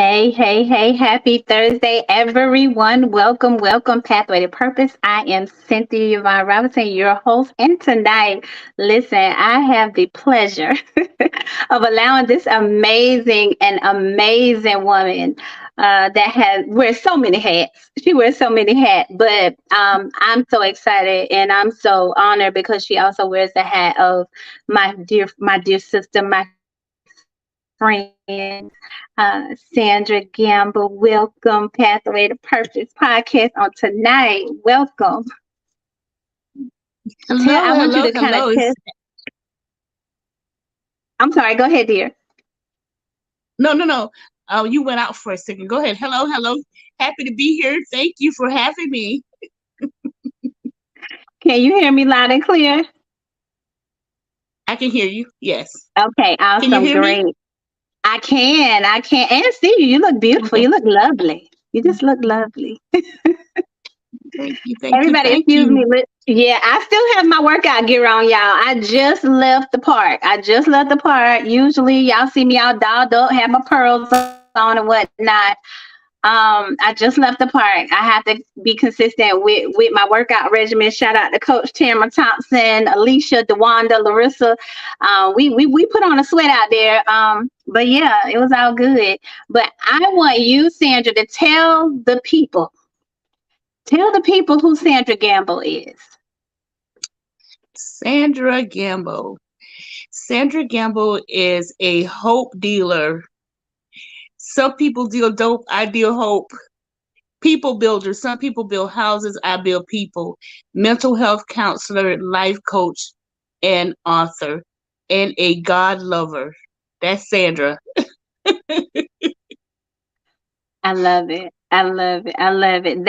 Hey, happy Thursday, everyone. Welcome, Pathway to Purpose. I am Cynthia Yvonne Robinson, your host. And tonight, listen, I have the pleasure of allowing this amazing woman that wears so many hats. She wears so many hats, but I'm so excited and I'm so honored because she also wears the hat of my dear sister, my friend, Sandra Gamble. Welcome, Pathway to Purpose podcast on tonight. Welcome. I Hello, want you hello, to kind of hello. test. I'm sorry. Go ahead, dear. No. You went out for a second. Go ahead. Hello, hello. Happy to be here. Thank you for having me. Can you hear me loud and clear? I can hear you. Yes. Okay, Can you awesome, hear me? great. I can, and see you. You look beautiful. Okay. You look lovely. You just look lovely. Thank you. Thank you. Everybody, Thank excuse you. me. Yeah, I still have my workout gear on, y'all. I just left the park. Usually, y'all see me all dolled up, have my pearls on and whatnot. I just left the park. I have to be consistent with my workout regimen. Shout out to Coach Tamara Thompson, Alicia, DeWanda, Larissa. We put on a sweat out there. But yeah, it was all good. But I want you, Sandra, to tell the people who Sandra Gamble is. Sandra Gamble. Sandra Gamble is a hope dealer. Some people deal dope. I deal hope. People builder. Some people build houses. I build people. Mental health counselor, life coach, and author, and a God lover. That's Sandra. I love it. I love it. I love it.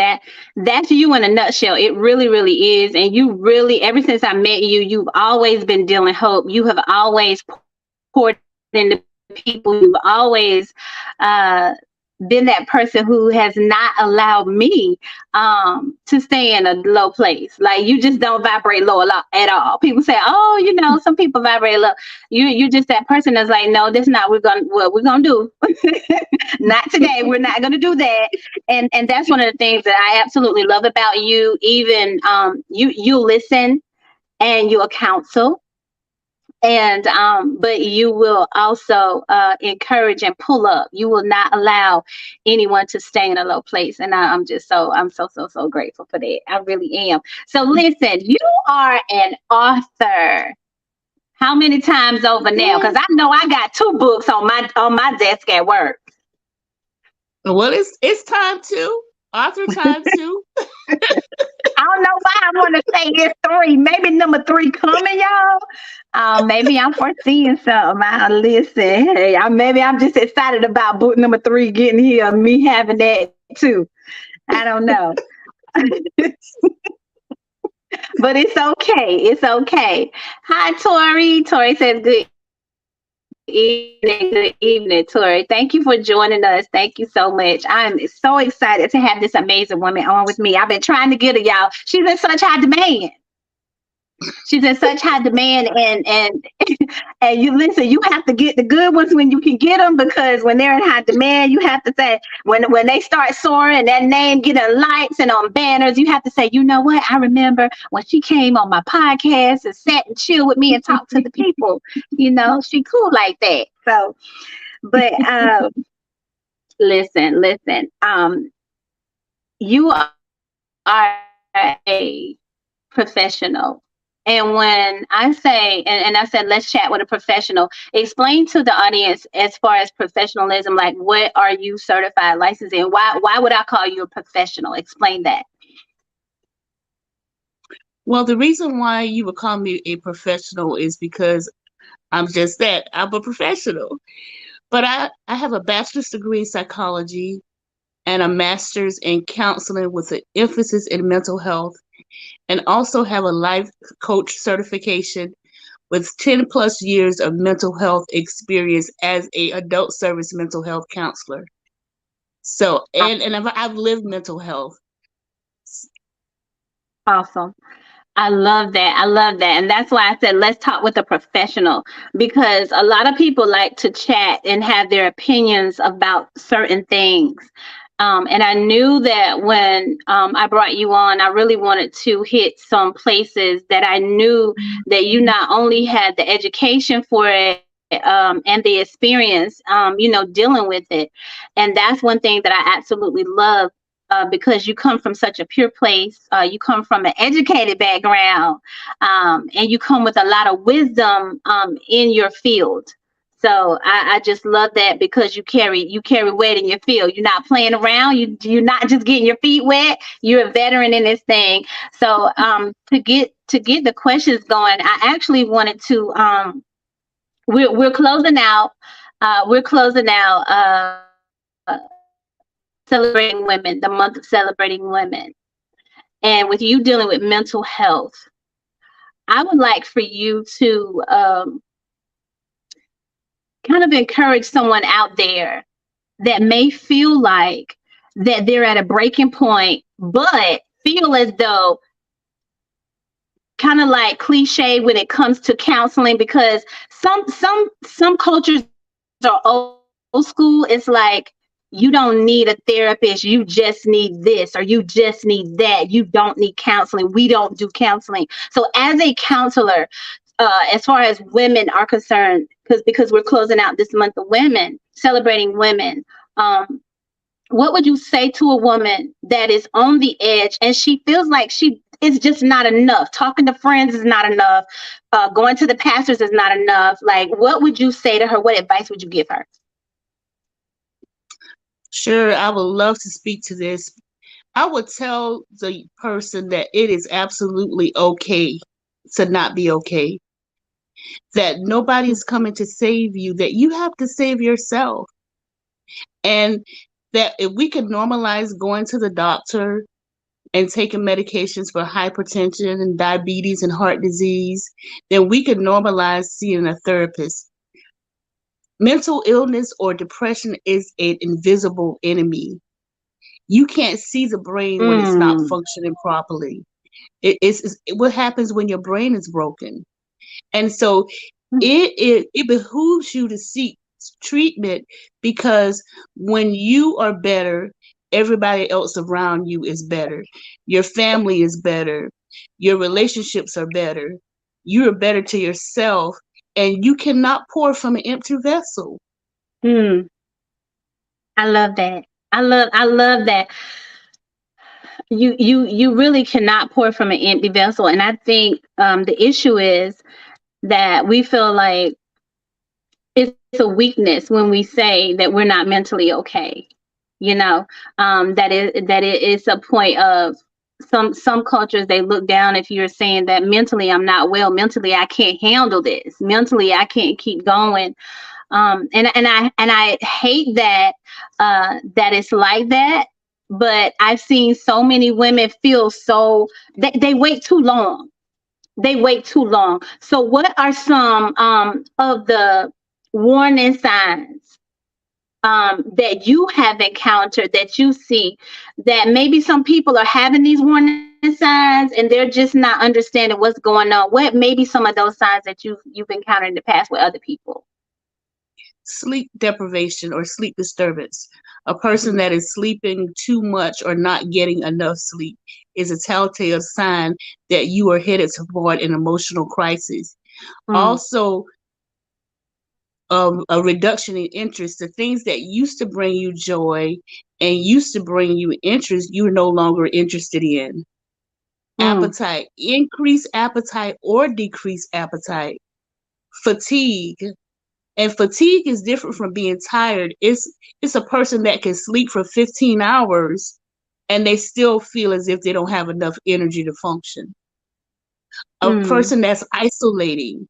That's you in a nutshell. It really, really is. And you really, ever since I met you, you've always been dealing hope. You have always poured into people. You've always uh, been that person who has not allowed me to stay in a low place. Like you just don't vibrate low a lot at all. People say, "Oh, some people vibrate low." You're just that person that's like, "No, that's not what we're gonna do. Not today. We're not gonna do that." And that's one of the things that I absolutely love about you. Even you listen and you'll counsel, and but you will also encourage and pull up. You will not allow anyone to stay in a low place, and I'm so grateful for that. I really am. So listen, you are an author. How many times over now? Because Yes. I know I got two books on my desk at work. Well, it's time to author time too. I don't know why I want to say it's three. Maybe number three coming, y'all. Maybe I'm foreseeing something. Listen, hey, maybe I'm just excited about book number three getting here. Me having that too. I don't know, but it's okay. It's okay. Hi, Tori. Tori says good evening. Good evening, Tori. Thank you for joining us. Thank you so much. I'm so excited to have this amazing woman on with me. I've been trying to get her, y'all. She's in such high demand. She's in such high demand, and and you listen. You have to get the good ones when you can get them, because when they're in high demand, you have to say, when they start soaring, that name getting lights and on banners, you have to say, you know what? I remember when she came on my podcast and sat and chill with me and talked to the people. She cool like that. So, but listen. You are a professional. And when I say, and I said, let's chat with a professional, explain to the audience as far as professionalism, like what are you certified, licensed in? Why would I call you a professional? Explain that. Well, the reason why you would call me a professional is because I'm just that. I'm a professional. But I have a bachelor's degree in psychology and a master's in counseling with an emphasis in mental health, and also have a life coach certification with 10 plus years of mental health experience as a adult service mental health counselor. So, and I've lived mental health. Awesome. I love that. I love that. And that's why I said, let's talk with a professional, because a lot of people like to chat and have their opinions about certain things. And I knew that when I brought you on, I really wanted to hit some places that I knew that you not only had the education for it, and the experience, dealing with it. And that's one thing that I absolutely love, because you come from such a pure place. You come from an educated background, and you come with a lot of wisdom in your field. So I just love that, because you carry weight in your field. You're not playing around. You're not just getting your feet wet. You're a veteran in this thing. So to get the questions going, I actually wanted to. We're closing out. Celebrating women, the month of celebrating women. And with you dealing with mental health, I would like for you to kind of encourage someone out there that may feel like that they're at a breaking point, but feel as though, kind of like cliche when it comes to counseling, because some cultures are old school. It's like, you don't need a therapist, you just need this, or you just need that. You don't need counseling. We don't do counseling. So as a counselor, as far as women are concerned, because we're closing out this month of women, celebrating women, what would you say to a woman that is on the edge and she feels like she is just not enough? Talking to friends is not enough. Going to the pastors is not enough. Like, what would you say to her? What advice would you give her? Sure, I would love to speak to this. I would tell the person that it is absolutely okay to not be okay, that nobody is coming to save you, that you have to save yourself. And that if we could normalize going to the doctor and taking medications for hypertension and diabetes and heart disease, then we could normalize seeing a therapist. Mental illness or depression is an invisible enemy. You can't see the brain when it's not Mm, functioning properly. It's what happens when your brain is broken. And so mm, it behooves you to seek treatment, because when you are better, everybody else around you is better. Your family is better. Your relationships are better. You are better to yourself, and you cannot pour from an empty vessel. mm. I love that. I love that. You really cannot pour from an empty vessel. And I think the issue is that we feel like it's a weakness when we say that we're not mentally okay. You know, that it is a point of, some cultures, they look down if you're saying that mentally I'm not well, mentally I can't handle this, mentally I can't keep going. And I hate that, that it's like that. But I've seen so many women feel so, they wait too long. They wait too long. So what are some of the warning signs that you have encountered, that you see, that maybe some people are having these warning signs and they're just not understanding what's going on? What maybe some of those signs that you've encountered in the past with other people? Sleep deprivation or sleep disturbance. A person Mm, that is sleeping too much or not getting enough sleep is a telltale sign that you are headed toward an emotional crisis. mm, Also, a reduction in interest. The things that used to bring you joy and used to bring you interest, you're no longer interested in. mm, Appetite, increase appetite or decrease appetite. Fatigue, and fatigue is different from being tired. It's a person that can sleep for 15 hours and they still feel as if they don't have enough energy to function. A mm, person that's isolating.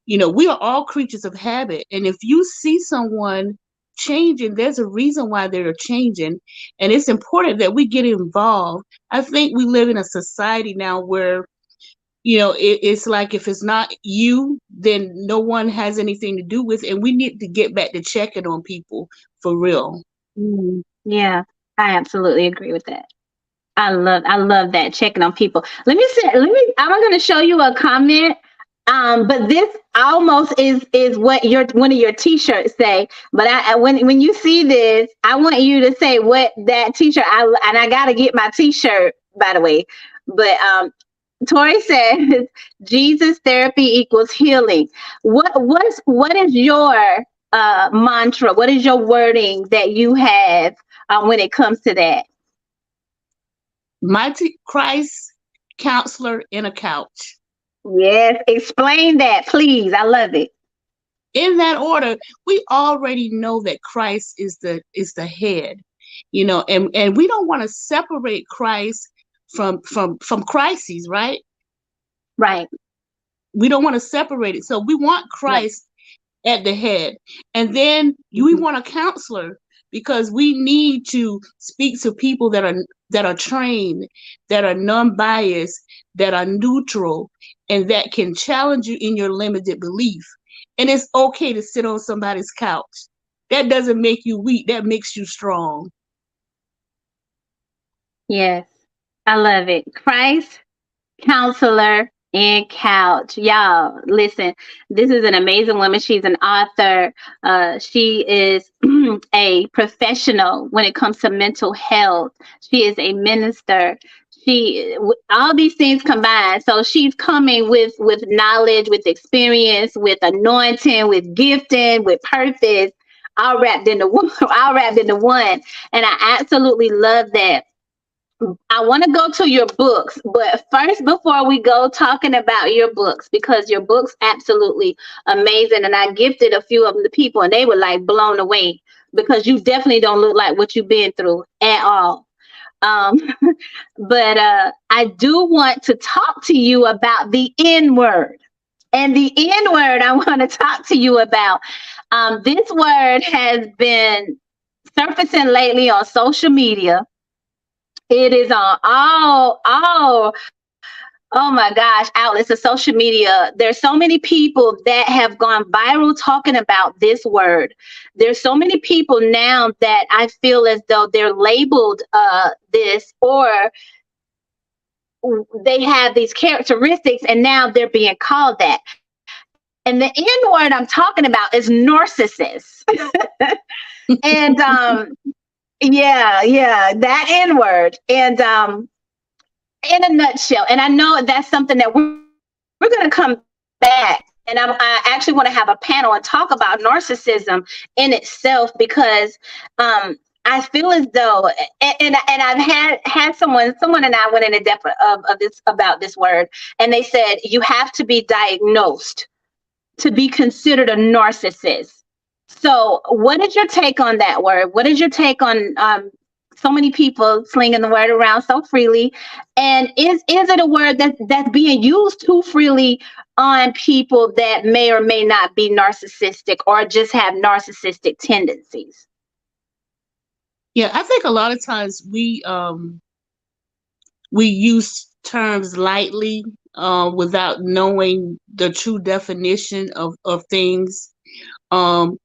We are all creatures of habit. And if you see someone changing, there's a reason why they're changing. And it's important that we get involved. I think we live in a society now where, it's like if it's not you, then no one has anything to do with it. And we need to get back to checking on people for real. mm. Yeah, I absolutely agree with that. I love that, checking on people. I'm going to show you a comment. But this almost is what your one of your t-shirts say. But when you see this, I want you to say what that t-shirt. I got to get my t-shirt, by the way. But Tori says Jesus therapy equals healing. What is your mantra? What is your wording that you have when it comes to that? Mighty Christ, counselor in a couch. Yes, explain that, please. I love it. In that order, we already know that Christ is the head, and we don't want to separate Christ from crises, right? Right. We don't want to separate it. So we want Right. Christ at the head. And then we Mhm. want a counselor because we need to speak to people that are trained, that are non-biased, that are neutral, and that can challenge you in your limited belief. And it's okay to sit on somebody's couch. That doesn't make you weak, that makes you strong. Yes. I love it. Christ, counselor, and couch. Y'all, listen, this is an amazing woman. She's an author. She is a professional when it comes to mental health. She is a minister. All these things combined. So she's coming with knowledge, with experience, with anointing, with gifting, with purpose, all wrapped into one. All wrapped into one. And I absolutely love that. I want to go to your books, but first, before we go talking about your books, because your books absolutely amazing, and I gifted a few of them to people, and they were like blown away because you definitely don't look like what you've been through at all. Um, but I do want to talk to you about the N word, and the N word I want to talk to you about. This word has been surfacing lately on social media. It is on oh my gosh, outlets of social media. There's so many people that have gone viral talking about this word. There's so many people now that I feel as though they're labeled this, or they have these characteristics and now they're being called that. And the N word I'm talking about is narcissist. And yeah, that N word. And in a nutshell, and I know that's something that we're going to come back, and I actually want to have a panel and talk about narcissism in itself, because I feel as though, and I've had someone and I went into depth of this about this word, and they said you have to be diagnosed to be considered a narcissist. So, what is your take on that word? What is your take on so many people slinging the word around so freely? And is it a word that's being used too freely on people that may or may not be narcissistic or just have narcissistic tendencies? Yeah, I think a lot of times we use terms lightly, without knowing the true definition of things. Um,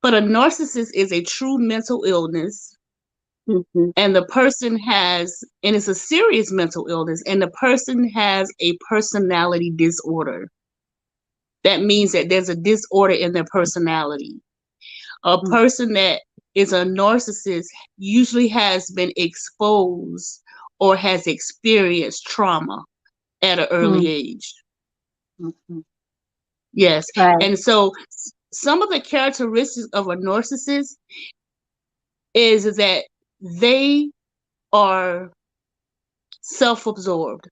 but a narcissist is a true mental illness, Mm-hmm. and it's a serious mental illness, and the person has a personality disorder. That means that there's a disorder in their personality. A person that is a narcissist usually has been exposed or has experienced trauma at an early age. Mm-hmm. Yes. Right. And so some of the characteristics of a narcissist is that they are self-absorbed.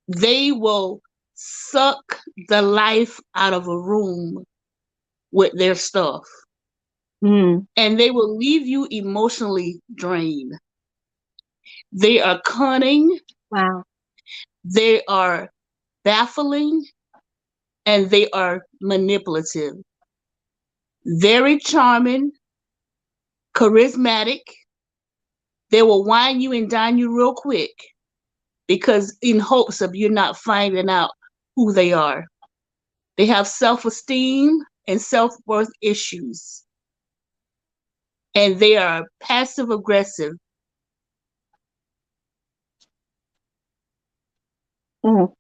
They will suck the life out of a room with their stuff, Mm. and they will leave you emotionally drained. They are cunning, Wow. they are baffling, and they are manipulative. Very charming, charismatic. They will wine you and dine you real quick because in hopes of you not finding out who they are. They have self-esteem and self-worth issues. and they are passive aggressive. Mm,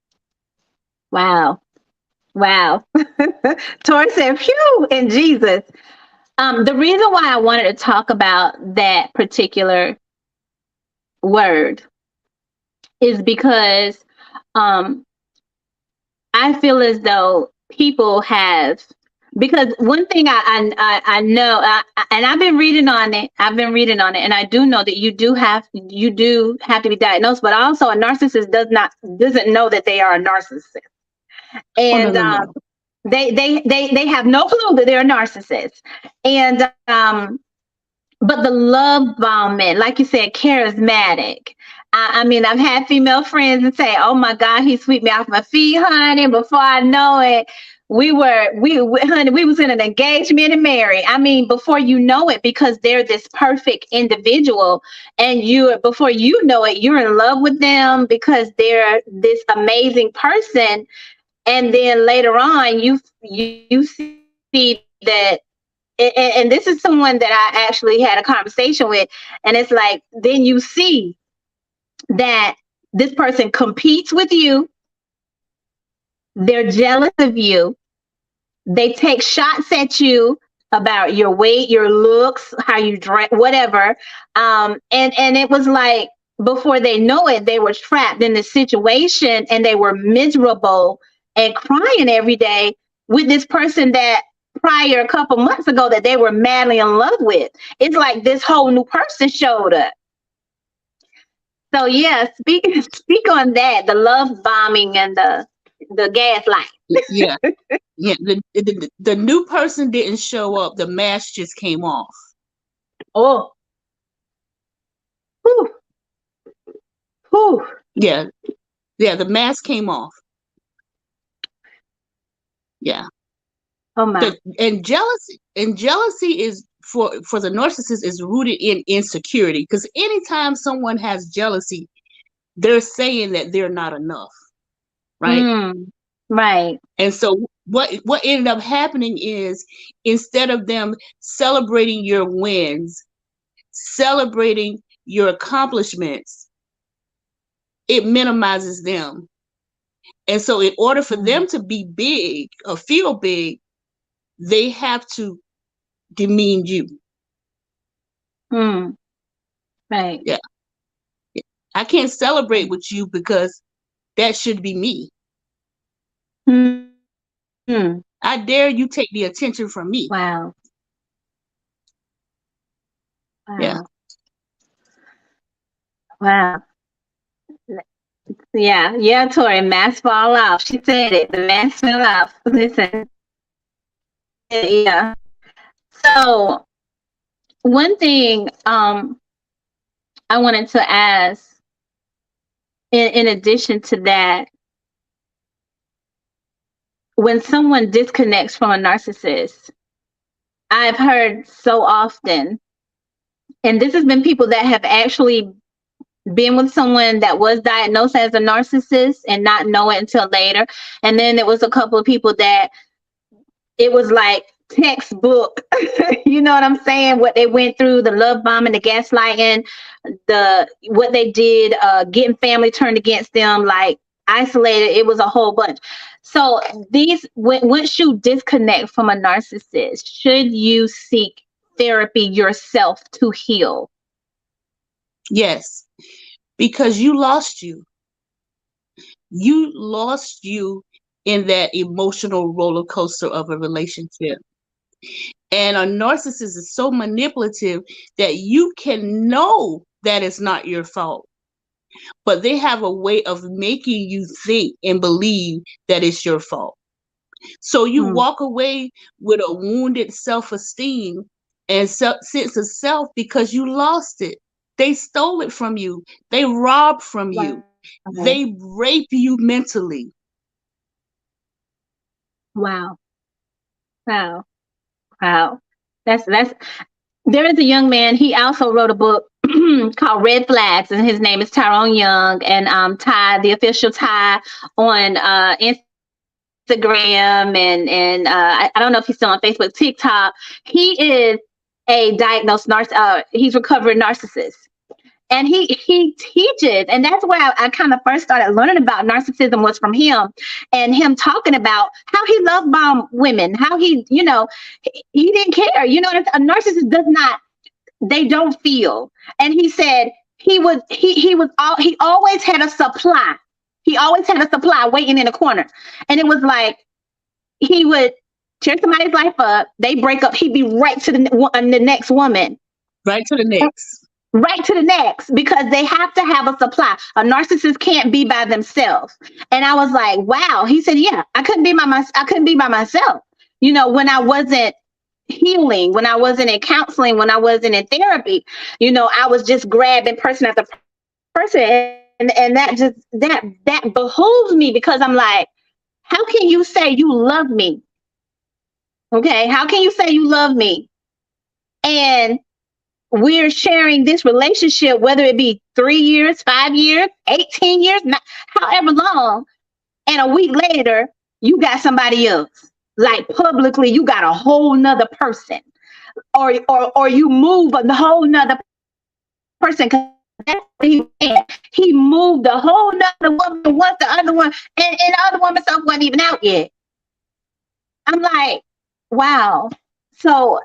wow. Wow. Tori said, phew, in Jesus. The reason why I wanted to talk about that particular word is because um, I feel as though people have, because one thing I know, and I've been reading on it. I've been reading on it, and I do know that you do have to be diagnosed. But also, a narcissist doesn't know that they are a narcissist, Oh, no, and no, no. they have no clue that they're a narcissist, and but the love bombing, like you said, charismatic. I mean, I've had female friends that say, "Oh my God, he swept me off my feet, honey." Before I know it, honey, we was in an engagement and married. I mean, before you know it, because they're this perfect individual, and before you know it, you're in love with them because they're this amazing person, and then later on, you see that and this is someone that I actually had a conversation with, and it's like then you see that this person competes with you, they're jealous of you, they take shots at you about your weight, your looks, how you dress, whatever. And it was like before they know it, they were trapped in this situation and they were miserable and crying every day with this person that prior a couple months ago that they were madly in love with. It's like this whole new person showed up. So yeah, speak on that, the love bombing and the gaslight. Yeah, yeah. The new person didn't show up. The mask just came off. Oh, whew, whew. Yeah, yeah. The mask came off. Yeah. Oh my. And jealousy is for the narcissist is rooted in insecurity, because anytime someone has jealousy, they're saying that they're not enough, right? Mm, right. And so what ended up happening is, instead of them celebrating your wins, celebrating your accomplishments, it minimizes them. And so in order for Mm, them to be big or feel big, they have to demean you. mm, right. Yeah. I can't celebrate with you because that should be me. Mm, I dare you take the attention from me. wow. Yeah. Wow. Wow. Yeah. Yeah, Tori, mask fall off. She said it. The mask fell off. Listen. Yeah. So one thing I wanted to ask in addition to that, when someone disconnects from a narcissist, I've heard so often, and this has been people that have actually been with someone that was diagnosed as a narcissist and not know it until later. And then there was a couple of people that it was like textbook, you know what I'm saying? What they went through, the love bombing, the gaslighting, what they did, getting family turned against them, like isolated. It was a whole bunch. So once you disconnect from a narcissist, should you seek therapy yourself to heal? Yes. Because you lost you. You lost you in that emotional roller coaster of a relationship. And a narcissist is so manipulative that you can know that it's not your fault, but they have a way of making you think and believe that it's your fault. So you Mm, walk away with a wounded self-esteem and sense of self because you lost it. They stole it from you. They robbed from you. wow. They rape you mentally. Wow. Wow. Wow. That's there is a young man, he also wrote a book called Red Flags, and his name is Tyrone Young, and Ty, the official Ty on Instagram, and I don't know if he's still on Facebook, TikTok. He is a diagnosed he's recovering narcissist. And he teaches, and that's where I kind of first started learning about narcissism, was from him, and him talking about how he loved bomb women, how he didn't care. A narcissist does not, they don't feel. And he said he always had a supply. He always had a supply waiting in a corner. And it was like he would tear somebody's life up, they break up, he'd be right to the next woman. Right to the next. Right to the next, because they have to have a supply. A narcissist can't be by themselves. And I was like, wow. He said, yeah, I couldn't be by myself. When I wasn't healing, when I wasn't in counseling, when I wasn't in therapy, I was just grabbing person after person. And that behooves me, because I'm like, how can you say you love me? Okay. How can you say you love me? And we're sharing this relationship, whether it be 3 years, 5 years, 18 years, however long. And a week later, you got somebody else. Like publicly, you got a whole nother person, or you move a whole nother person. Cause that's what he moved a whole nother woman once the other one, and the other woman stuff wasn't even out yet. I'm like, wow. So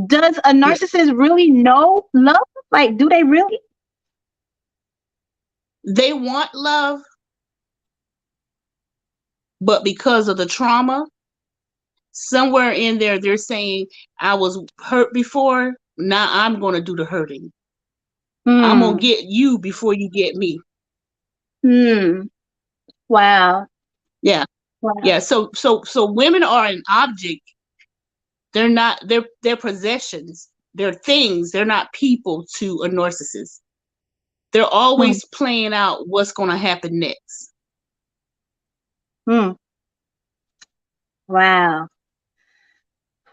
does a narcissist really know love? Like, do they really? They want love, but because of the trauma, somewhere in there, they're saying, I was hurt before, now I'm going to do the hurting. I'm going to get you before you get me. Wow. Yeah. Wow. Yeah. So women are an object. They're not, they're possessions. They're things. They're not people to a narcissist. They're always playing out what's going to happen next. Wow.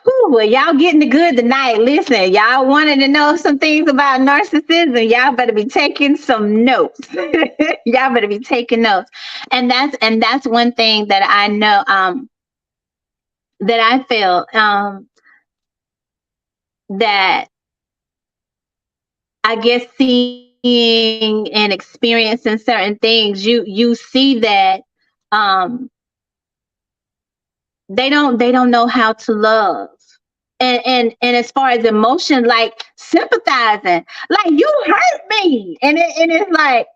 Whew, well, y'all getting the good tonight. Listen, y'all wanted to know some things about narcissism. Y'all better be taking some notes. Y'all better be taking notes. And that's one thing that I know, that I feel, that I guess seeing and experiencing certain things, you see that they don't know how to love. And as far as emotion, like sympathizing, like you hurt me, and it's like,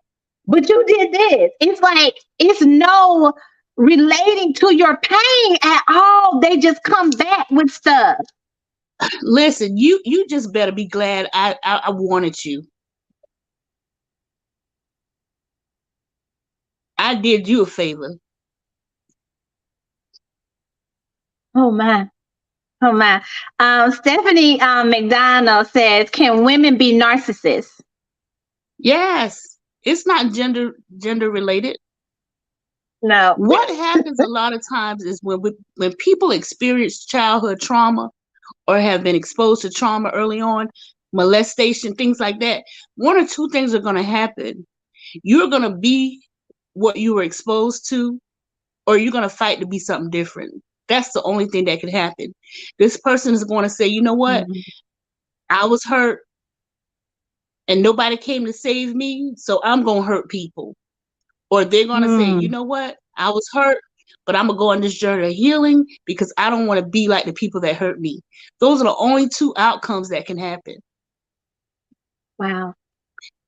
but you did this. It's like it's no relating to your pain at all. They just come back with stuff. Listen, you just better be glad I wanted you. I did you a favor. Oh my. Oh my. Stephanie McDonald says, can women be narcissists? Yes. It's not gender related. No. What happens a lot of times is when people experience childhood trauma or have been exposed to trauma early on, molestation, things like that, one or two things are going to happen. You're going to be what you were exposed to, or you're going to fight to be something different. That's the only thing that could happen. This person is going to say, you know what? I was hurt and nobody came to save me, so I'm going to hurt people. Or they're going to say, you know what? I was hurt, but I'm going to go on this journey of healing because I don't want to be like the people that hurt me. Those are the only two outcomes that can happen. Wow.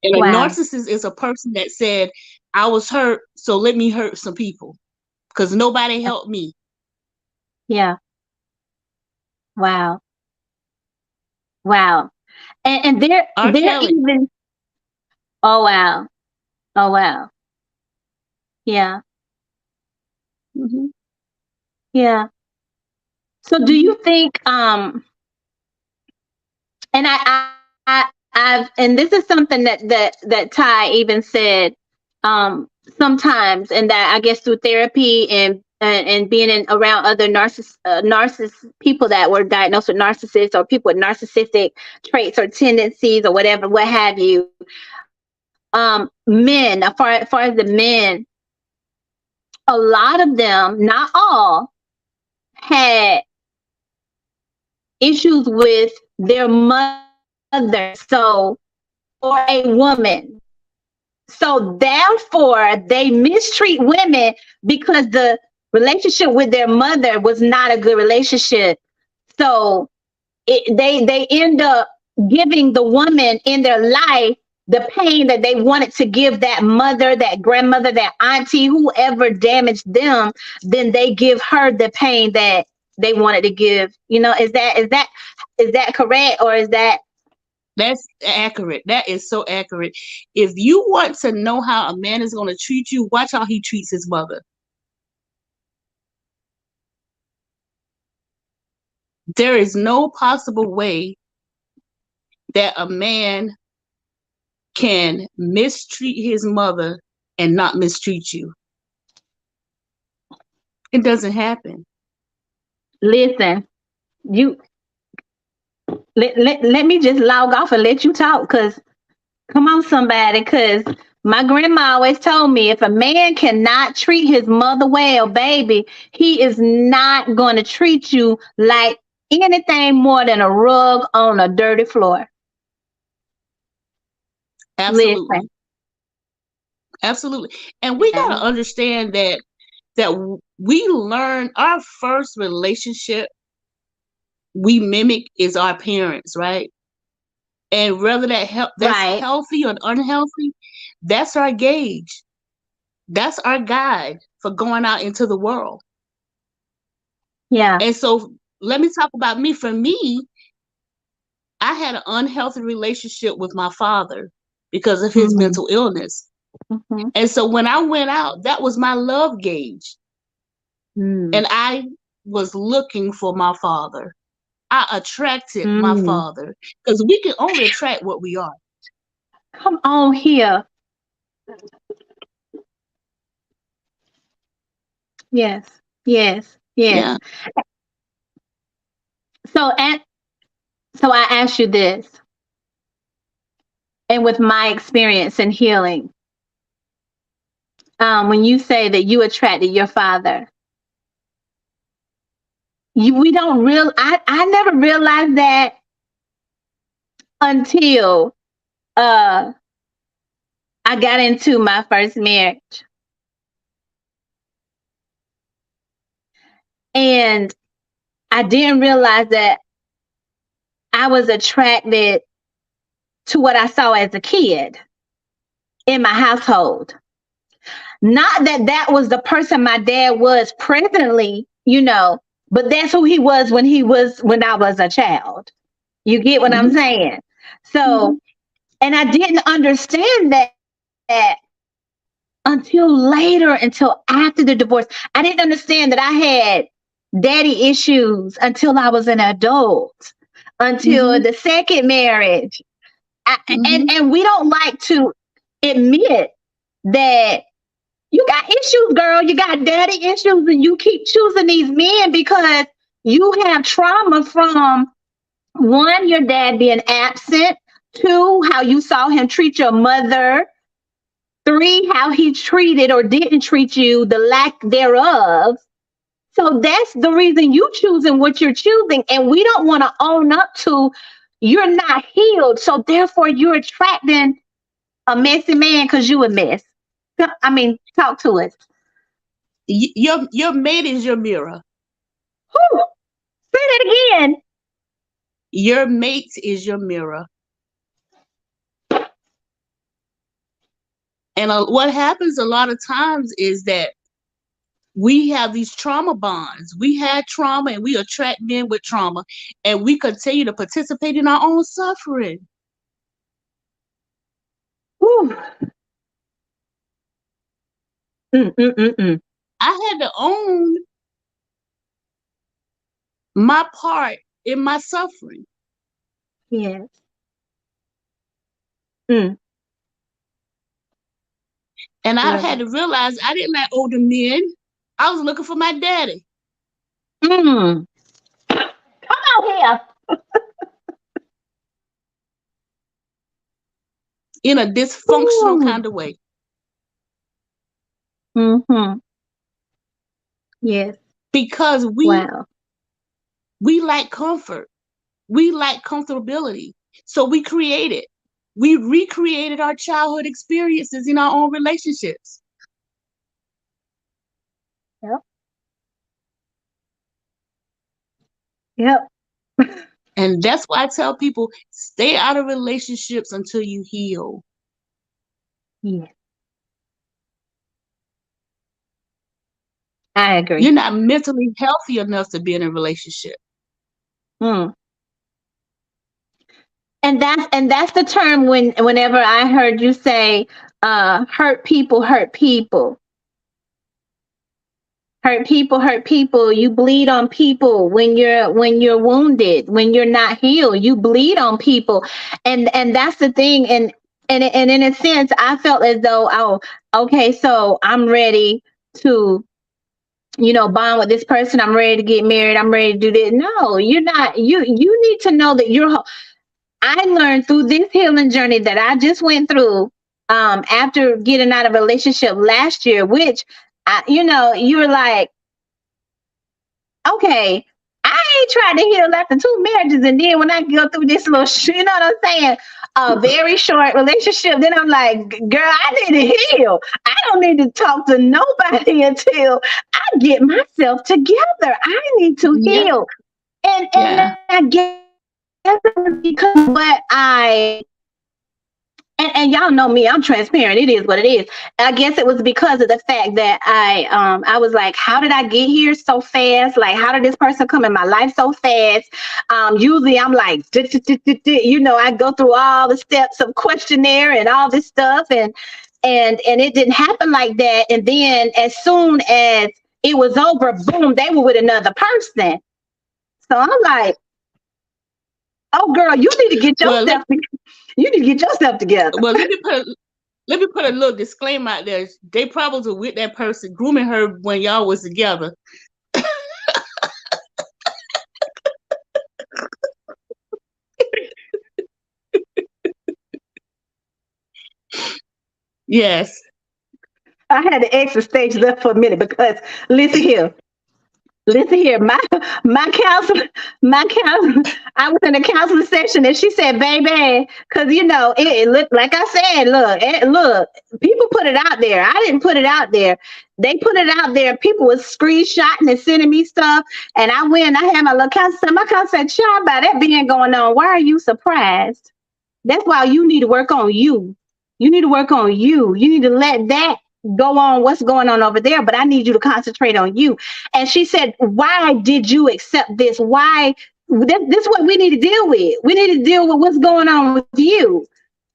And a narcissist is a person that said, I was hurt, so let me hurt some people because nobody helped me. Yeah. Wow. Wow. And they're even. Oh wow. Oh wow. Yeah. Yeah. So do you think and I've, and this is something that Ty even said sometimes, and that I guess through therapy and being around other narcissist people that were diagnosed with narcissists, or people with narcissistic traits or tendencies or whatever, what have you. Men, as far as the men, a lot of them, not all, had issues with their mother. So, or a woman. So therefore, they mistreat women because the relationship with their mother was not a good relationship. So they end up giving the woman in their life the pain that they wanted to give that mother, that grandmother, that auntie, whoever damaged them. Then they give her the pain that they wanted to give. Is that correct, or is that? That's accurate. That is so accurate. If you want to know how a man is going to treat you, watch how he treats his mother. There is no possible way that a man can mistreat his mother and not mistreat you. It doesn't happen. Listen, you let me just log off and let you talk, because come on, somebody, because my grandma always told me if a man cannot treat his mother well, baby, he is not going to treat you like anything more than a rug on a dirty floor. Absolutely. Listen, Absolutely. And we got yeah, to understand that we learn our first relationship we mimic is our parents, right? And whether that's right, healthy or unhealthy, that's our gauge. That's our guide for going out into the world. yeah, And so let me talk about me. For me, I had an unhealthy relationship with my father because of his mm, mental illness. mhm, And so when I went out, that was my love gauge. mm, And I was looking for my father. I attracted my mm. father because we can only attract what we are. Come on here. Yes, yes, yes. Yeah. So, and so I ask you this, and with my experience in healing, when you say that you attracted your father, we don't real. I never realized that until uh, I got into my first marriage, and I didn't realize that I was attracted to what I saw as a kid in my household. Not that that was the person my dad was presently, but that's who he was when I was a child. You get what I'm Hmm. saying? Hmm. So, and I didn't understand that until after the divorce. I didn't understand that I had daddy issues until I was an adult, until Hmm. the second marriage. Hmm. And we don't like to admit that you got issues, girl. You got daddy issues, and you keep choosing these men because you have trauma from one, your dad being absent, two, how you saw him treat your mother, three, how he treated or didn't treat you, the lack thereof. So that's the reason you choosing what you're choosing, and we don't want to own up to you're not healed. So therefore, you're attracting a messy man because you a mess. I mean, talk to us. Your mate is your mirror. Whew, say that again. Your mate is your mirror. And what happens a lot of times is that we have these trauma bonds. We had trauma and we attract men with trauma, and we continue to participate in our own suffering. Whew. Mm, mm, mm, mm. I had to own my part in my suffering. Yes. Mm, And I love had it. to realize I didn't like older men. I was looking for my daddy Mm. Come on here. in a dysfunctional Ooh. kind of way Mm-hmm. Yes. because we Wow. we like comfort. We lack comfortability. So we recreated our childhood experiences in our own relationships. Yep. Yep. And that's why I tell people, stay out of relationships until you heal. Yeah. I You're agree. not mentally healthy enough to be in a relationship. Mm. And that's the term whenever I heard you say hurt people hurt people. Hurt people, you bleed on people when you're wounded, when you're not healed, you bleed on people. And that's the thing. And in a sense I felt as though, oh, okay, so I'm ready to, bond with this person, I'm ready to get married, I'm ready to do this. No, you're not. You need to know that I learned through this healing journey that I just went through, after getting out of a relationship last year, which you're like, okay, I ain't tried to heal after two marriages, and then when I go through this little, you know what I'm saying, a very short relationship, then I'm like, girl, I need to heal. I don't need to talk to nobody until I get myself together. I need to Yeah, heal. And yeah, I guess it was because what and y'all know me, I'm transparent. It is what it is. I guess it was because of the fact that I was like, how did I get here so fast? Like, how did this person come in my life so fast? Usually I'm like, I go through all the steps of questionnaire and all this stuff, and it didn't happen like that. And then as soon as it was over, boom, they were with another person. So I'm like, oh girl, well let, you need to get yourself together. well let me put a little disclaimer out there. They probably were with that person grooming her when y'all was together. Yes. I had to exit stage left for a minute because listen here. Listen here, my counselor, my counselor. I was in a counseling session and she said, "Baby," because it looked like I said, look, people put it out there. I didn't put it out there. They put it out there. People was screenshotting and sending me stuff, and I went. I had my little counselor. My counselor said, "Child, by that being going on, why are you surprised? That's why you need to work on you. You need to work on you. You need to let that." Go on what's going on over there, but I need you to concentrate on you. And she said, why did you accept this? Why this is what we need to deal with. We need to deal with what's going on with you.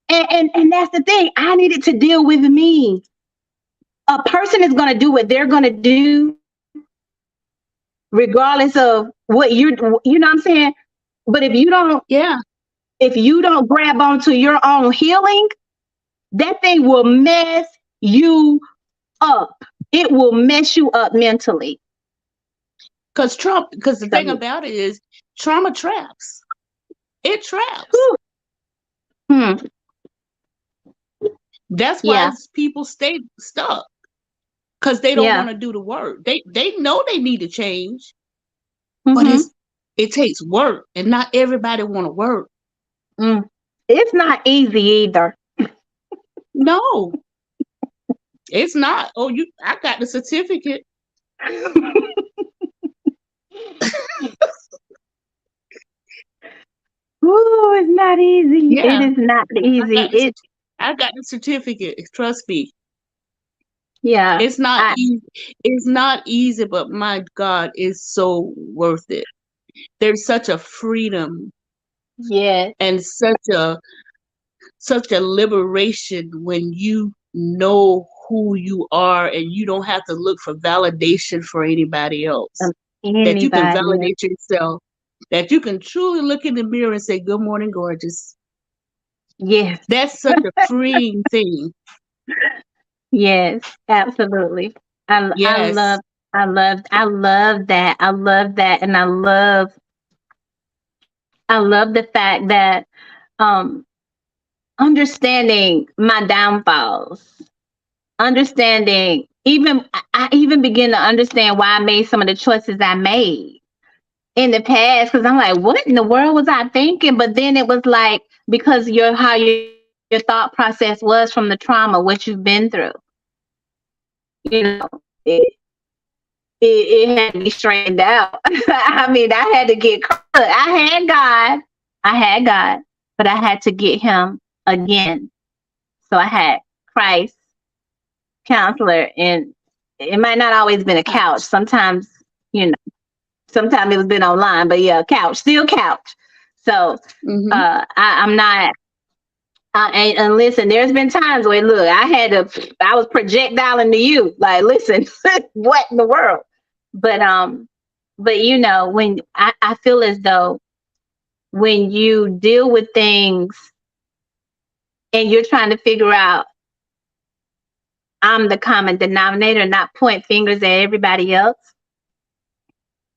And that's the thing. I needed to deal with me. A person is going to do what they're going to do regardless of what you know what I'm saying. But Yeah. if you don't grab onto your own healing, that thing will mess you up. It will mess you up mentally. Because the thing So, about it is, trauma traps. It traps. whew, hmm, That's why yeah, people stay stuck, because they don't yeah, want to do the work. They know they need to change, but mm-hmm, it takes work, and not everybody want to work. mm. It's not easy either. No, it's not. Oh, I got the certificate. Ooh, it's not easy. It Yeah, is not I easy. got the I got the certificate. Trust me, Yeah, it's not I, easy. It's not easy, but my God, it's so worth it. There's such a freedom yes, and such a liberation when you know who you are and you don't have to look for validation for anybody else. um, That you can anybody. validate yourself, that you can truly look in the mirror and say, "Good morning, gorgeous." Yes, That's such a freeing thing. yes, absolutely. I Yes. love, I love that. I love that, and I love the fact that um understanding my downfalls, understanding, even I even begin to understand why I made some of the choices I made. in the past, because I'm like, what in the world was I thinking? But then it was like, because your thought process was from the trauma, what you've been through. You know, it had to be straightened out. I mean, I had to get, I had God, but I had to get him again. So I had Christ, counselor, and it might not always been a couch. Sometimes, you know, sometimes it was been online, but yeah, couch, still couch. So Mm-hmm. I'm not. And listen, there's been times where look, I was projectiling to you, like, listen, what in the world? But but you know, when I feel as though when you deal with things and you're trying to figure out, I'm the common denominator, not point fingers at everybody else.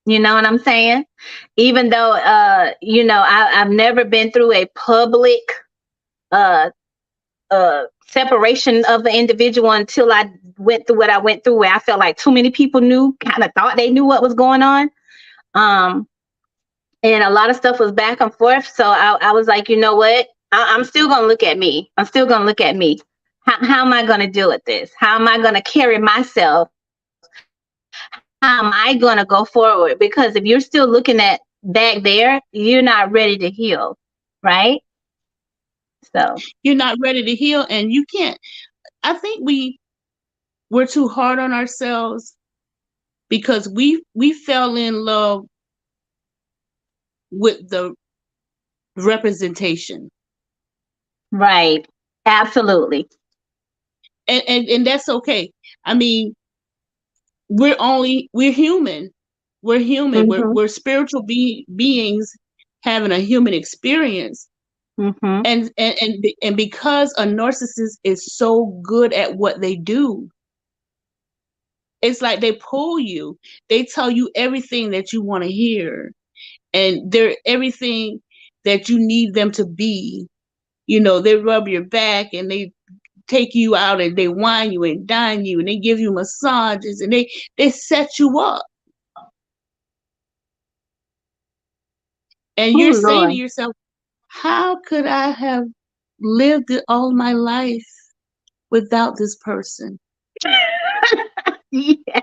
You know what I'm saying? Even though, you know, I've never been through a public uh, separation of the individual until I went through what I went through, where I felt like too many people kind of thought they knew what was going on. Um, and a lot of stuff was back and forth. So I was like, you know what? I'm still going to look at me. I'm still going to look at me. How am I going to deal with this? How am I going to carry myself? How am I going to go forward? Because if you're still looking at back there, you're not ready to heal, right? So, You're not ready to heal, and you can't. I think we're too hard on ourselves because we fell in love with the representation, right. Absolutely. and that's okay. I mean, we're human. We're human. Mhm. We're spiritual beings having a human experience. Mhm. And because a narcissist is so good at what they do, it's like they pull you. They tell you everything that you want to hear, and they're everything that you need them to be. You know, they rub your back and they take you out and they wine you and dine you and they give you massages and they set you up. And Oh you're saying to Lord. yourself, how could I have lived it all my life without this person? Yeah.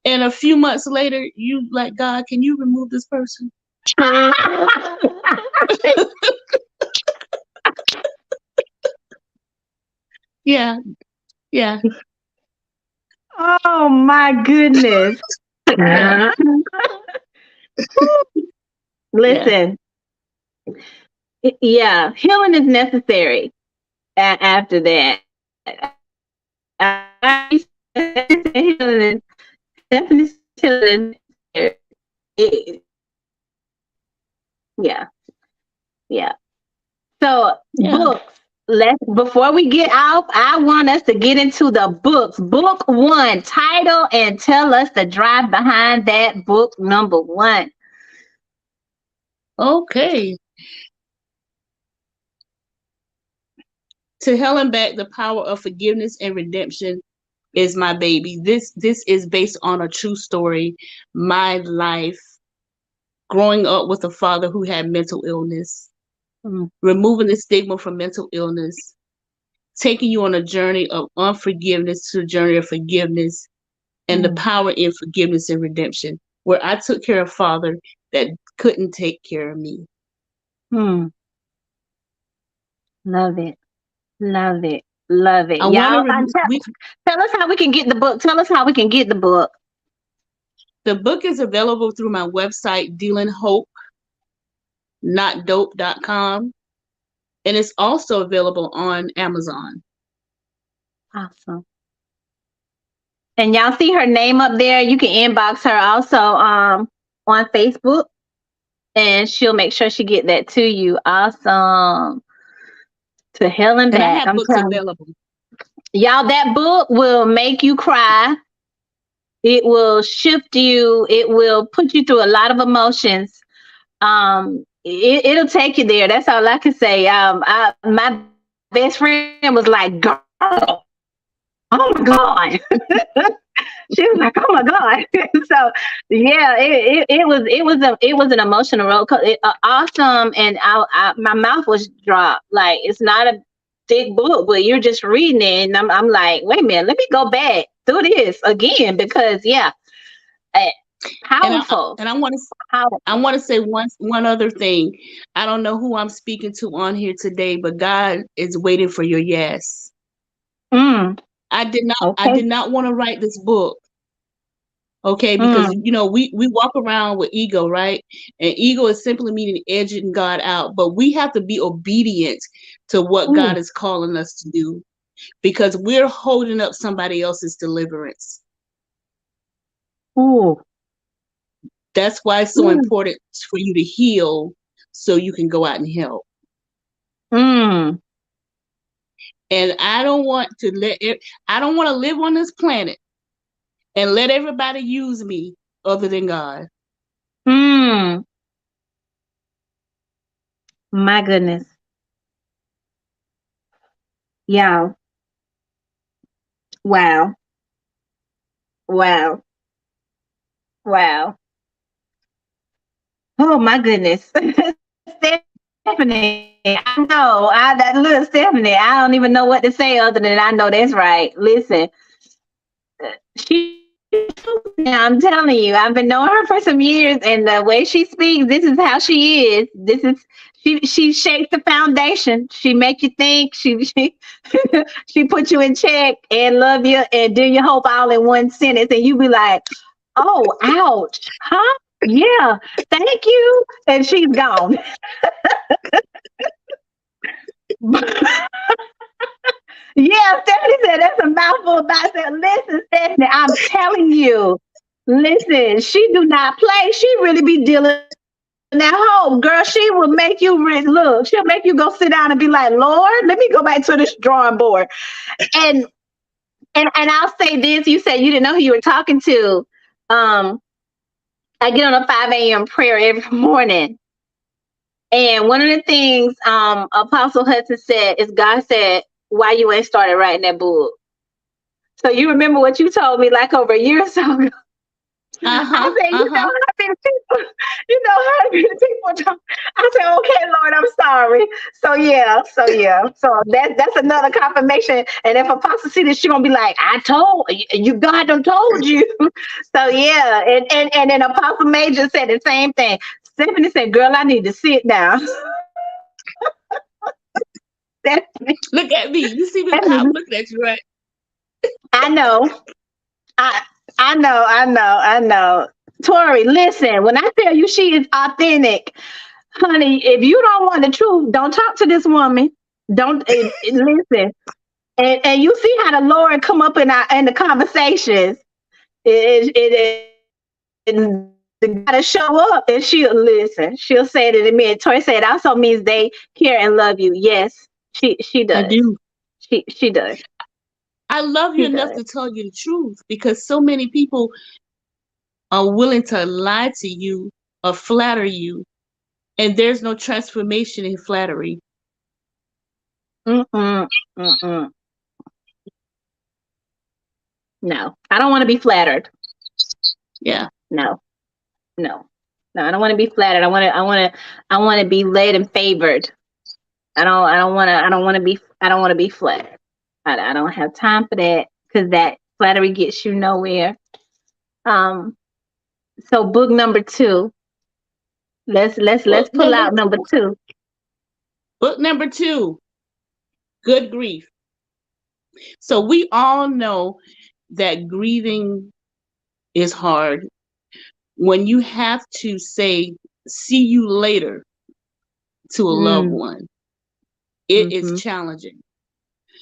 And a few months later, you like, God, can you remove this person? Yeah, yeah, Oh my goodness. yeah, yeah, Listen, yeah, healing is necessary after that. I healing is definitely healing is necessary. It- yeah, yeah. So yeah. books. Let's before we get off, I want us to get into the books. Book one, title, and tell us the drive behind that book number one. Okay. To Hell and Back, The Power of Forgiveness and Redemption is my baby. This is based on a true story. My life growing up with a father who had mental illness, Mm, removing the stigma from mental illness, taking you on a journey of unforgiveness to a journey of forgiveness, and the mm, power in forgiveness and redemption, where I took care of father that couldn't take care of me. mm. Love it. Love it. Love it. I want to Y'all, we tell us how we can get the book. Tell us how we can get the book. The book is available through my website dealinghope.notdope.com, and it's also available on Amazon. Awesome. And y'all see her name up there. You can inbox her also on Facebook, and she'll make sure she get that to you. Awesome. To hell and And I back. have I'm books telling available. y'all, that book will make you cry. It will shift you. It will put you through a lot of emotions. It'll take you there. That's all I can say. My best friend was like, "Girl, oh my God. She was like, "Oh my God!" So yeah, it was an emotional awesome, and my mouth was dropped. Like it's not a thick book, but you're just reading it, and I'm like, wait a minute, let me go back through this again because yeah, eh, And powerful, I powerful. want to say one other thing. I don't know who I'm speaking to on here today, but God is waiting for your yes. Mm, I okay. did not want to write this book, okay, because Mm, we walk around with ego, right? And ego is simply meaning edging God out, but we have to be obedient to what God ooh, is calling us to do because we're holding up somebody else's deliverance. ooh, That's why it's so mm, important for you to heal so you can go out and help. mm, And I don't want to live on this planet and let everybody use me other than God. mm. My goodness, yeah, wow, wow, wow. Oh my goodness. Stephanie, I know. That little Stephanie, I don't even know what to say other than I know that's right. Listen, she now I'm telling you, I've been knowing her for some years and the way she speaks, this is how she is. This is she shakes the foundation. She make you think. She she put you in check and love you and do your hope all in one sentence and you be like, oh, ouch, huh? Yeah, thank you. And she's gone. Yeah, Stephanie said that's a mouthful about that. Listen, Stephanie, I'm telling you. Listen, she do not play. She really be dealing at home. Girl, she will make you look. She'll make you go sit down and be like, Lord, let me go back to this drawing board. And and I'll say this, you said you didn't know who you were talking to. Um, I get on a 5 a.m. prayer every morning. And one of the things Apostle Hudson said is God said, why you ain't started writing that book? So you remember what you told me like over a year or so ago. I Uh-huh. said, Uh-huh. how many people, how many people don't. I said, okay, Lord, I'm sorry. So that's another confirmation. And if Apostle see this, she gonna be like, I told you, God done told you. So yeah, and then Apostle Major said the same thing. Stephanie said, girl, I need to sit down. Stephanie, Look at me. You see me? I'm Stephanie, looking at you, right? I know. I I know. Tori, listen, when I tell you she is authentic, honey, if you don't want the truth, don't talk to this woman. Don't listen. And you see how the Lord come up in the conversations. It gotta show up and she'll listen. She'll say it in a minute. Tori said it also means they care and love you. Yes, she I does. do. She does. I love you She enough does. to tell you the truth because so many people are willing to lie to you or flatter you, and there's no transformation in flattery. Mm-mm, mm-mm. No, I don't want to be flattered. Yeah, No, no, no. I don't want to be flattered. I want to be led and favored. I don't want to be flattered. I don't have time for that because that flattery gets you nowhere. Um. So book number two. Let's book pull number out number two. book number two, good grief. So we all know that grieving is hard when you have to say see you later to a loved Mm, one. It is mm-hmm, challenging.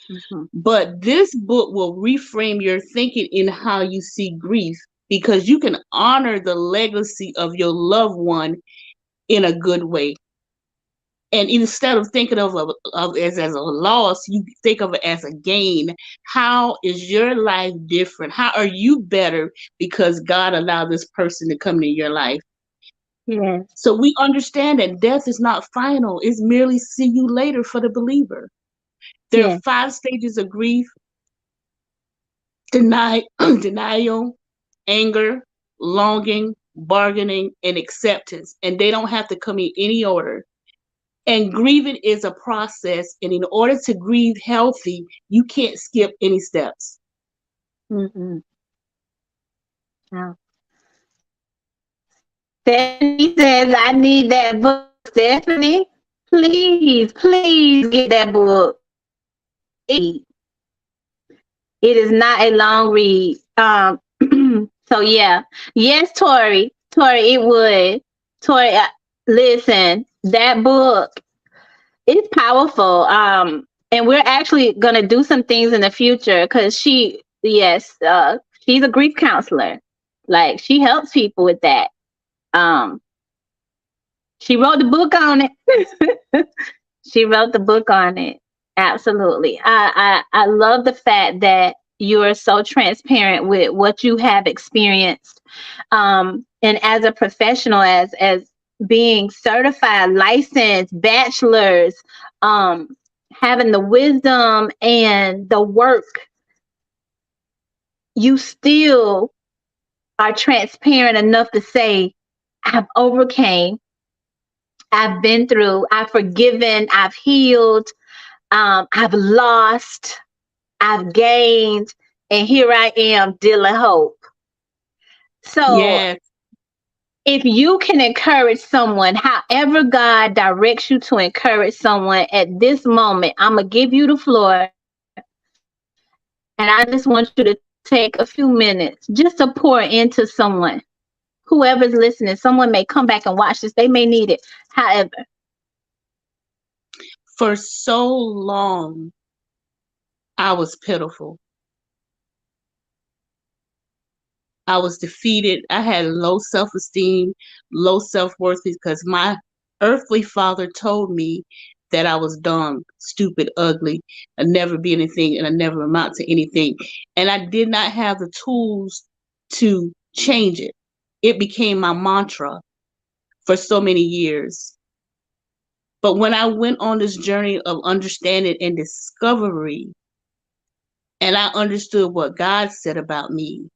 mm-hmm. But this book will reframe your thinking in how you see grief because you can honor the legacy of your loved one in a good way. And instead of thinking of it as a loss, you think of it as a gain. How is your life different? How are you better because God allowed this person to come into your life? Yes, So we understand that death is not final. It's merely see you later for the believer. There are yes. 5 stages of grief. denial, anger, longing, bargaining, and acceptance. And they don't have to come in any order. And grieving is a process. And in order to grieve healthy, you can't skip any steps. Mm-hmm. Wow. Stephanie says, I need that book. Stephanie, please, please get that book. It is not a long read. So yeah. Yes, Tori. Tori, it would. Tori, listen, that book is powerful. And we're actually gonna do some things in the future because she's a grief counselor. Like she helps people with that. Um, she wrote the book on it. She wrote the book on it. Absolutely. I love the fact that you are so transparent with what you have experienced. And as a professional, as being certified, licensed, bachelors, um, having the wisdom and the work, you still are transparent enough to say, I've overcame, I've been through, I've forgiven, I've healed, I've lost, I've gained, and here I am dealing hope. So Yes. if you can encourage someone, however God directs you to encourage someone at this moment, I'm going to give you the floor. And I just want you to take a few minutes just to pour into someone. Whoever's listening, someone may come back and watch this. They may need it. However, For so long, I was pitiful. I was defeated. I had low self-esteem, low self-worth because my earthly father told me that I was dumb, stupid, ugly, I'd never be anything and I never amount to anything. And I did not have the tools to change it. It became my mantra for so many years. But when I went on this journey of understanding and discovery, and I understood what God said about me,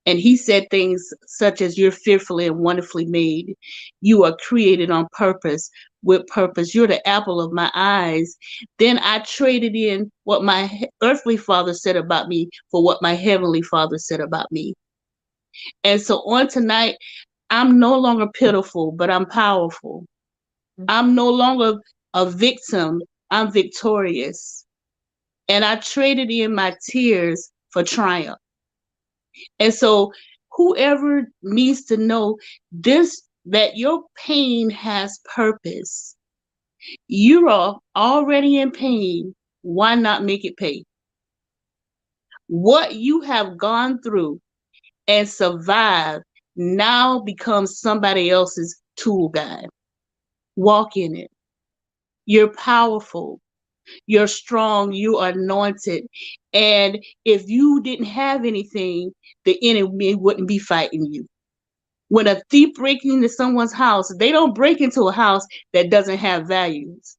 and he said things such as, you're fearfully and wonderfully made. You are created on purpose, with purpose. You're the apple of my eyes. Then I traded in what my earthly father said about me for what my heavenly father said about me. And so on tonight, I'm no longer pitiful, but I'm powerful. I'm no longer a victim. I'm victorious. And I traded in my tears for triumph. And so whoever needs to know this, that your pain has purpose. You are already in pain. Why not make it pay? What you have gone through and survived now becomes somebody else's tool guide. Walk in it. You're powerful. You're strong. You are anointed. And if you didn't have anything, the enemy wouldn't be fighting you. When a thief breaks into someone's house, they don't break into a house that doesn't have values.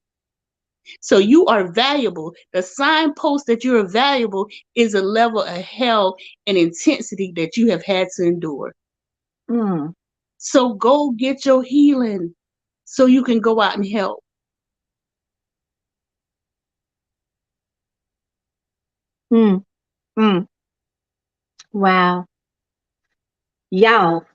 So you are valuable. The signpost that you're valuable is a level of hell and intensity that you have had to endure. mm, So go get your healing so you can go out and help. mm, mm. Wow. Y'all.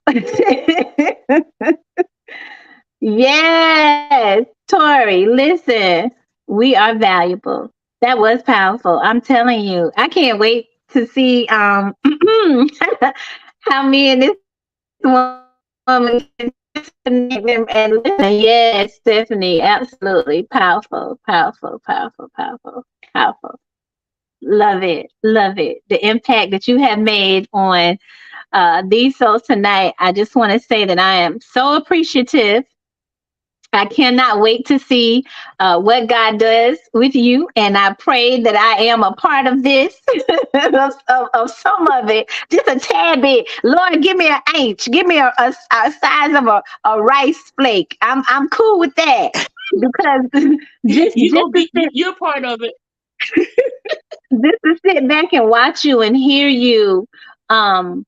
Yes. Tori, listen. We are valuable. That was powerful. I'm telling you. I can't wait to see how me and this woman can connect and listen. Yes, Stephanie. Absolutely. Powerful. Powerful. Powerful. Powerful. Powerful. Love it. Love it. The impact that you have made on these souls tonight. I just want to say that I am so appreciative. I cannot wait to see what God does with you. And I pray that I am a part of this, of some of it, just a tad bit. Lord, give me an inch, give me a size of a rice flake. I'm cool with that because just You just gonna to be, you're part of it. Just to sit back and watch you and hear you. Um,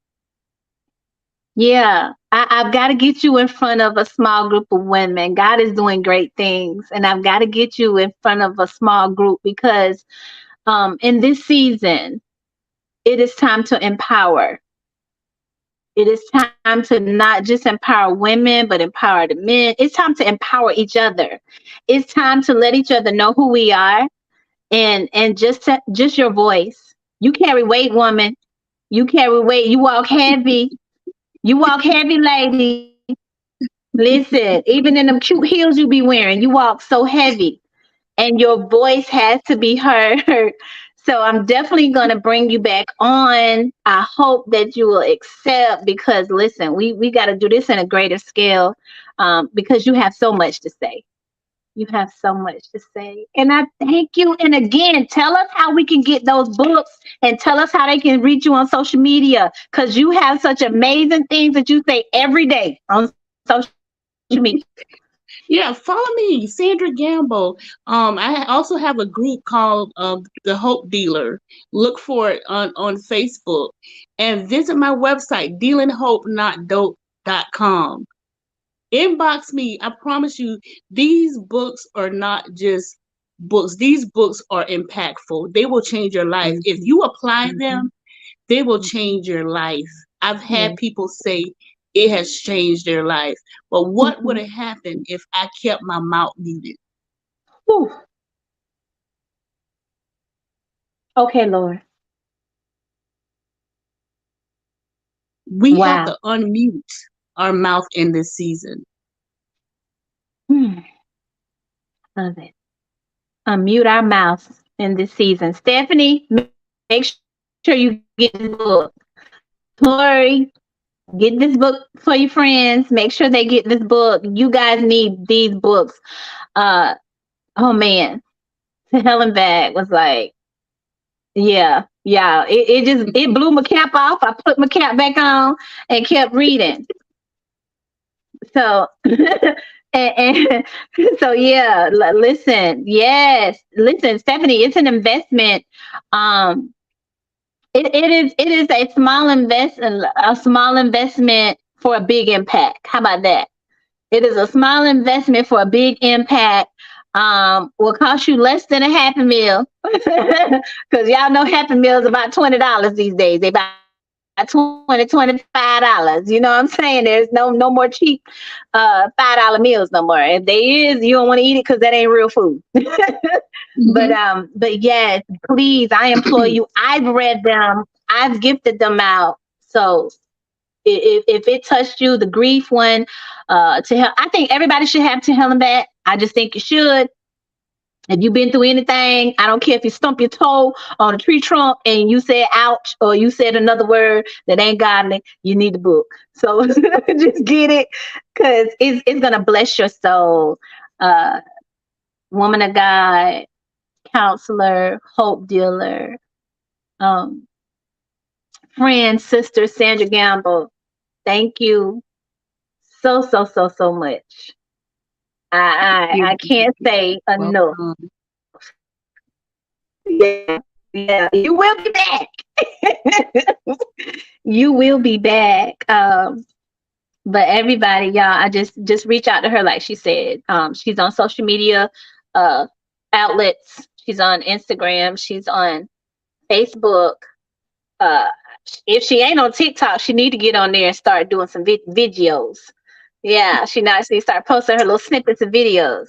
yeah, I've got to get you in front of a small group of women. God is doing great things, and I've got to get you in front of a small group because in this season, it is time to empower. It is time to not just empower women, but empower the men. It's time to empower each other. It's time to let each other know who we are, and just your voice. You carry weight, woman. You carry weight. You walk heavy. You walk heavy, lady. Listen, even in them cute heels you be wearing, you walk so heavy, and your voice has to be heard. So I'm definitely going to bring you back on. I hope that you will accept because listen, we got to do this in a greater scale because you have so much to say. You have so much to say. And I thank you. And again, tell us how we can get those books and tell us how they can reach you on social media because you have such amazing things that you say every day on social media. Yeah, follow me, Sandra Gamble. I also have a group called the Hope Dealer. Look for it on Facebook and visit my website, dealinghopenotdope.com. Inbox me. I promise you, these books are not just books. These books are impactful. They will change your life. If you apply them, they will change your life. I've had Yes. people say it has changed their life. But what would Mhm. have happened if I kept my mouth muted? Whew. Okay, Lord. We have Wow. to unmute our mouth in this season. Hmm. Love it. Unmute our mouths in this season. Stephanie, make sure you get this book. Tori, get this book for your friends. Make sure they get this book. You guys need these books. Uh, oh man, to hell and back was like, yeah. It blew my cap off. I put my cap back on and kept reading. So and so yeah, listen, yes, listen, Stephanie, it's an investment. Um, it is a small investment for a big impact. How about that? It is a small investment for a big impact. Will cost you less than a Happy Meal because y'all know Happy Meals about $20 these days. They about 25 dollars. You know what I'm saying? There's no more cheap $5 meals no more. If they is, you don't want to eat it because that ain't real food. Hmm. But yes, please, I implore you. I've read them. I've gifted them out. So if it touched you, the grief one, to hell, I think everybody should have to hell and back. I just think you should. If you've been through anything, I don't care if you stump your toe on a tree trunk and you said ouch or you said another word that ain't godly, you need the book. So just get it because it's gonna bless your soul. Uh, Woman of God, counselor, hope dealer, um, friend, sister Sandra Gamble. Thank you so much. You're I can't say enough. welcome. Yeah, you will be back. You will be back. But everybody, y'all, I just reach out to her like she said. She's on social media uh outlets. She's on Instagram. She's on Facebook. Uh, if she ain't on TikTok, she need to get on there and start doing some videos. Yeah, she not she start posting her little snippets of videos.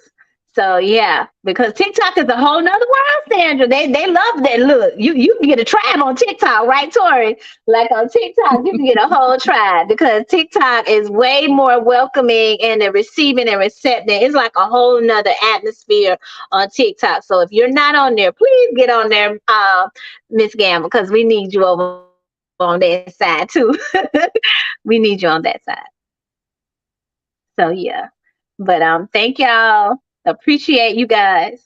So yeah, because TikTok is a whole nother world, Sandra. They love that. Look, you can get a tribe on TikTok, right, Tori? Like on TikTok, you can get a whole tribe because TikTok is way more welcoming and the receiving and receptive. It's like a whole nother atmosphere on TikTok. So if you're not on there, please get on there, Miss Gamble, because we need you over on that side too. We need you on that side. So yeah. But thank y'all. Appreciate you guys.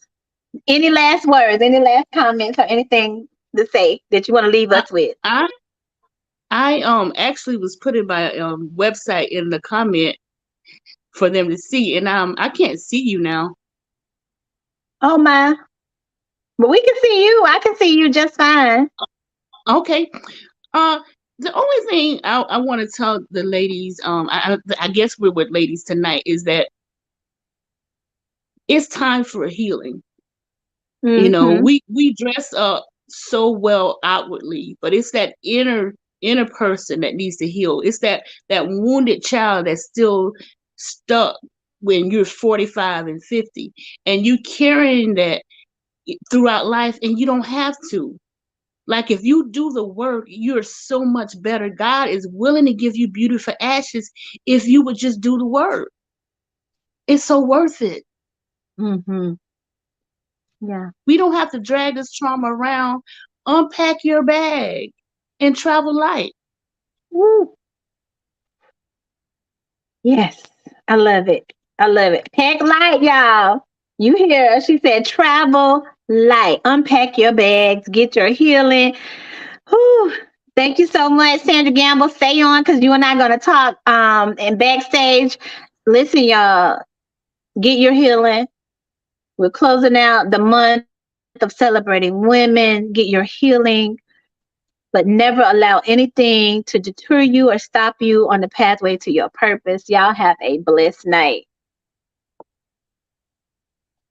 Any last words, any last comments or anything to say that you want to leave I, us with? I I actually was putting my website in the comment for them to see, and I can't see you now. Oh my. But we can see you. I can see you just fine. Okay. Uh, the only thing I want to tell the ladies, I guess we're with ladies tonight, is that it's time for healing. You know, Mm-hmm. we dress up so well outwardly, but it's that inner person that needs to heal. It's that wounded child that's still stuck when you're 45 and 50, and you carrying that throughout life, and you don't have to. Like, if you do the work, you're so much better. God is willing to give you beauty for ashes if you would just do the work. It's so worth it. Mm-hmm. Yeah. We don't have to drag this trauma around. Unpack your bag and travel light. Woo. Yes. I love it. I love it. Pack light, y'all. You hear her. She said travel light. Unpack your bags. Get your healing. Whew. Thank you so much, Sandra Gamble. Stay on because you and I are gonna talk and backstage. Listen, y'all, get your healing. We're closing out the month of celebrating women. Get your healing, but never allow anything to deter you or stop you on the pathway to your purpose. Y'all have a blessed night.